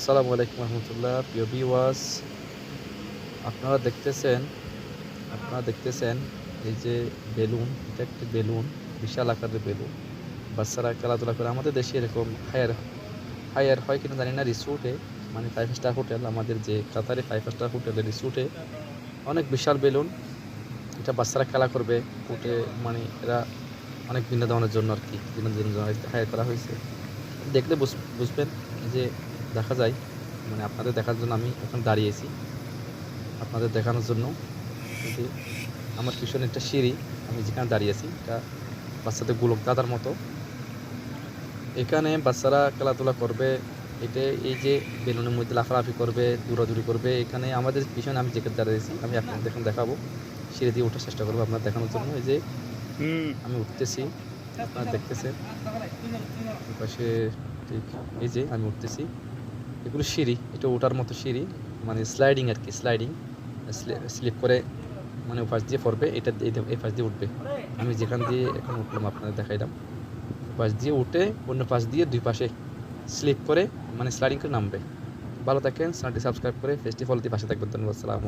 আসসালামু আলাইকুম রহমতুল্লাহ। প্রিয় ভিউয়ার্স, আপনারা দেখতেছেন এই যে বেলুন, এটা একটি বেলুন, বিশাল আকারের বেলুন। বাচ্চারা খেলাধুলা করে। আমাদের দেশে এরকম হায়ার হায়ার হয় কিনা জানি না, রিসোর্টে মানে 5 স্টার হোটেল, আমাদের যে কাতারে 5 স্টার হোটেলের রিসোর্টে অনেক বিশাল বেলুন। এটা বাচ্চারা খেলা করবে উঠে, মানে এরা অনেক বিনোদনের জন্য আর কি, বিনোদনের জন্য হায়ার করা হয়েছে। দেখলে বুঝবেন যে দেখা যায়, মানে আপনাদের দেখার জন্য আমি এখন দাঁড়িয়েছি, আপনাদের দেখানোর জন্য। এই যে আমার পিছনে একটা সিঁড়ি, আমি যেখানে দাঁড়িয়েছি এটা বাচ্চাদের গোলক দাদার মতো। এখানে বাচ্চারা খেলাধুলা করবে। এটা এই যে বেলুনের মধ্যে লাফালাফি করবে, দৌড়াদৌড়ি করবে। এখানে আমাদের পিছনে আমি যেখানে দাঁড়িয়েছি, আমি আপনাদের এখন দেখাবো, সিঁড়ি দিয়ে ওঠার চেষ্টা করবো আপনার দেখানোর জন্য। এই যে আমি উঠতেছি, আপনারা দেখতেছেন পাশে, ঠিক এই যে আমি উঠতেছি। এগুলো সিঁড়ি, এটা ওঠার মতো সিঁড়ি, মানে স্লাইডিং আর কি, স্লাইডিং স্লিপ করে, মানে ও পাশ দিয়ে পড়বে, এটা এই পাশ দিয়ে উঠবে। আমি যেখান দিয়ে এখন উঠলাম আপনাদের দেখাইলাম, পাশ দিয়ে উঠে অন্য পাশ দিয়ে দুই পাশে স্লিপ করে, মানে স্লাইডিং করে নামবে। ভালো থাকেন, চ্যানেলটি সাবস্ক্রাইব করে ফেস্টিভ্যাল দিয়ে পাশে থাকবেন। ধন্যবাদ। সালাম।